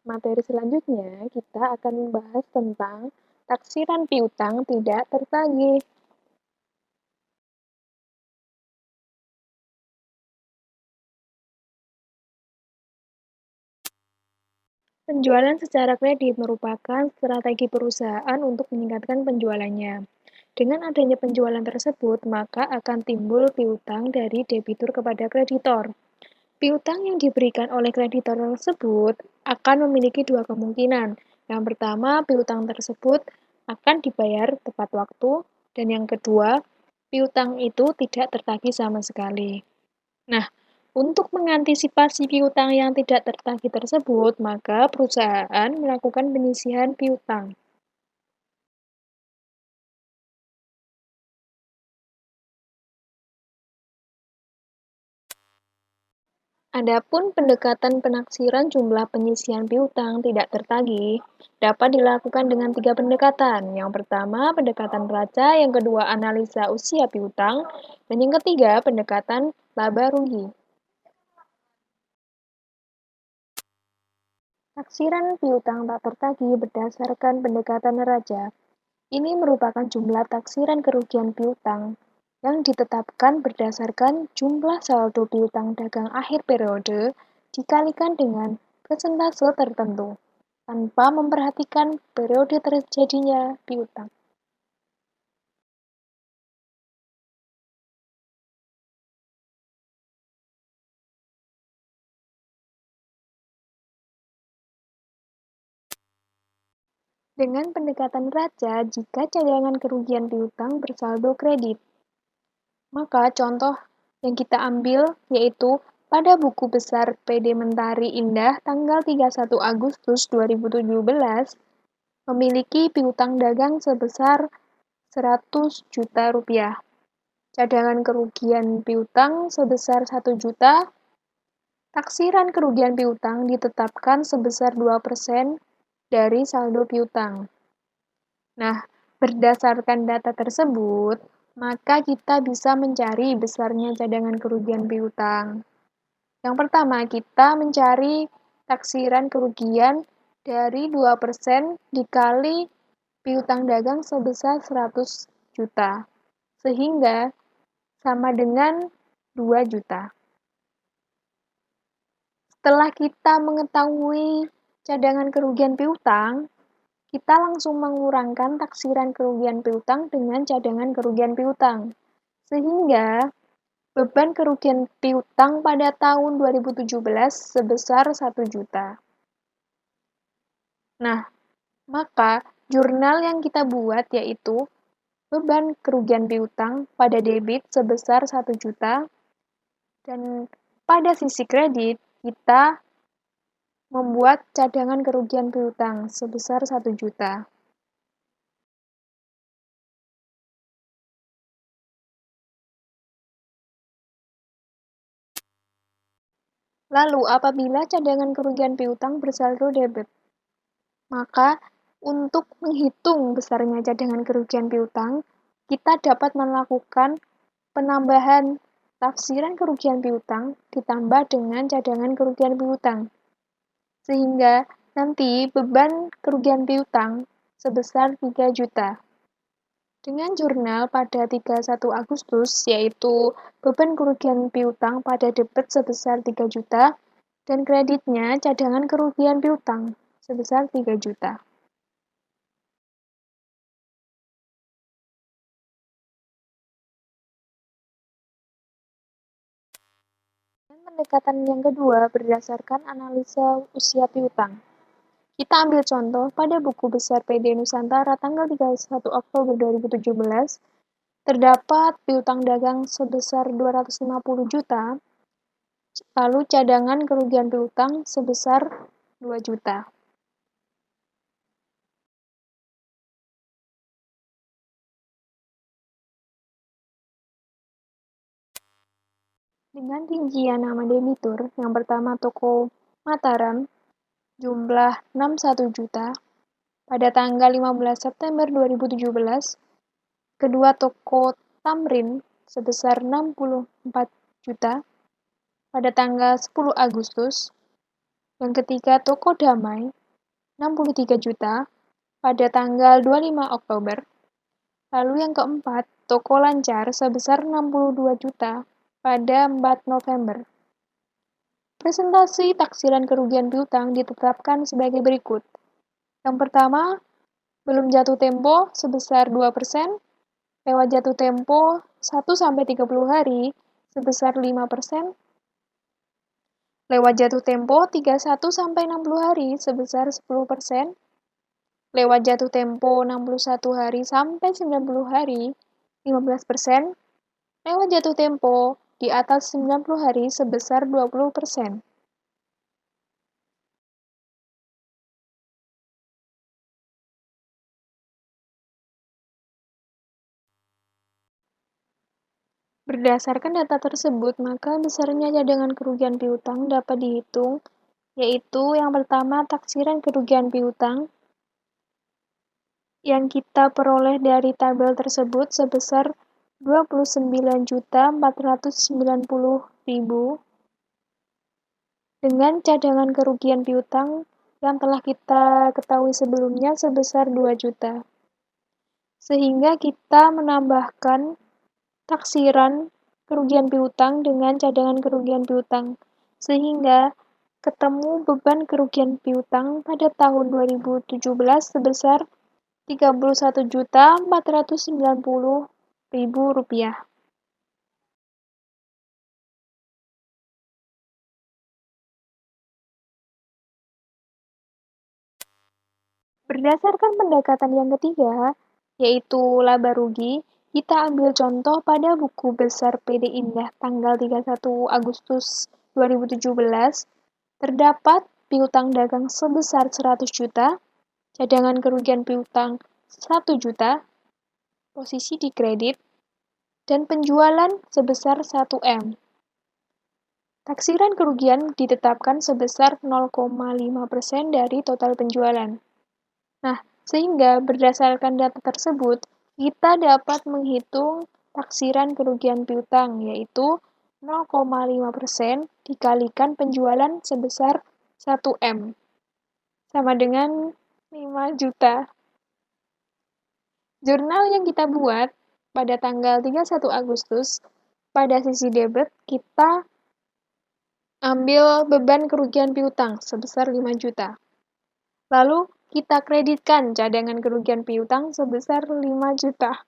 Materi selanjutnya, kita akan membahas tentang taksiran piutang tidak tertagih. Penjualan secara kredit merupakan strategi perusahaan untuk meningkatkan penjualannya. Dengan adanya penjualan tersebut, maka akan timbul piutang dari debitur kepada kreditor. Piutang yang diberikan oleh kreditor tersebut akan memiliki dua kemungkinan. Yang pertama, piutang tersebut akan dibayar tepat waktu, dan yang kedua, piutang itu tidak tertagih sama sekali. Nah, untuk mengantisipasi piutang yang tidak tertagih tersebut, maka perusahaan melakukan penyisihan piutang. Adapun pendekatan penaksiran jumlah penyisihan piutang tidak tertagih dapat dilakukan dengan tiga pendekatan. Yang pertama, pendekatan neraca, yang kedua, analisa usia piutang, dan yang ketiga, pendekatan laba rugi. Taksiran piutang tak tertagih berdasarkan pendekatan neraca. Ini merupakan jumlah taksiran kerugian piutang yang ditetapkan berdasarkan jumlah saldo piutang dagang akhir periode dikalikan dengan persentase tertentu, tanpa memperhatikan periode terjadinya piutang. Dengan pendekatan neraca, jika cadangan kerugian piutang bersaldo kredit, maka contoh yang kita ambil yaitu pada buku besar PD Mentari Indah tanggal 31 Agustus 2017 memiliki piutang dagang sebesar 100 juta rupiah. Cadangan kerugian piutang sebesar 1 juta, taksiran kerugian piutang ditetapkan sebesar 2% dari saldo piutang. Nah, berdasarkan data tersebut, maka kita bisa mencari besarnya cadangan kerugian piutang. Yang pertama, kita mencari taksiran kerugian dari 2% dikali piutang dagang sebesar 100 juta, sehingga sama dengan 2 juta. Setelah kita mengetahui cadangan kerugian piutang, kita langsung mengurangkan taksiran kerugian piutang dengan cadangan kerugian piutang, sehingga beban kerugian piutang pada tahun 2017 sebesar 1 juta. Nah, maka jurnal yang kita buat yaitu beban kerugian piutang pada debit sebesar 1 juta, dan pada sisi kredit kita membuat cadangan kerugian piutang sebesar 1 juta. Lalu, apabila cadangan kerugian piutang bersaldo debit, maka untuk menghitung besarnya cadangan kerugian piutang, kita dapat melakukan penambahan tafsiran kerugian piutang ditambah dengan cadangan kerugian piutang, sehingga nanti beban kerugian piutang sebesar 3 juta. Dengan jurnal pada 31 Agustus, yaitu beban kerugian piutang pada debit sebesar 3 juta, dan kreditnya cadangan kerugian piutang sebesar 3 juta. Dan pendekatan yang kedua berdasarkan analisa usia piutang. Kita ambil contoh pada buku besar PD Nusantara tanggal 31 Oktober 2017, terdapat piutang dagang sebesar 250 juta, lalu cadangan kerugian piutang sebesar 2 juta. Dengan rincian nama debitur, yang pertama toko Mataram, jumlah 61 juta, pada tanggal 15 September 2017, kedua toko Tamrin sebesar 64 juta, pada tanggal 10 Agustus, Yang ketiga, toko damai, 63 juta pada tanggal 25 Oktober. Lalu yang keempat, toko lancar sebesar 62 juta pada 4 November. Presentasi taksiran kerugian piutang ditetapkan sebagai berikut. Yang pertama, belum jatuh tempo sebesar 2%, lewat jatuh tempo 1-30 hari sebesar 5%, lewat jatuh tempo 31-60 hari sebesar 10%, lewat jatuh tempo 61 hari sampai 90 hari 15%, lewat jatuh tempo di atas 90 hari sebesar 20%. Berdasarkan data tersebut, maka besarnya cadangan kerugian piutang dapat dihitung, yaitu yang pertama taksiran kerugian piutang yang kita peroleh dari tabel tersebut sebesar 29.490.000 dengan cadangan kerugian piutang yang telah kita ketahui sebelumnya sebesar 2 juta. Sehingga kita menambahkan taksiran kerugian piutang dengan cadangan kerugian piutang, sehingga ketemu beban kerugian piutang pada tahun 2017 sebesar Rp31.490.000. Berdasarkan pendekatan yang ketiga, yaitu laba rugi, kita ambil contoh pada buku besar PD Indah tanggal 31 Agustus 2017, terdapat piutang dagang sebesar 100 juta, cadangan kerugian piutang 1 juta, posisi di kredit, dan penjualan sebesar 1 M. Taksiran kerugian ditetapkan sebesar 0,5% dari total penjualan. Nah, sehingga berdasarkan data tersebut, kita dapat menghitung taksiran kerugian piutang, yaitu 0,5% dikalikan penjualan sebesar 1 M, sama dengan 5 juta. Jurnal yang kita buat pada tanggal 31 Agustus, pada sisi debit, kita ambil beban kerugian piutang sebesar 5 juta. Lalu, kita kreditkan cadangan kerugian piutang sebesar 5 juta.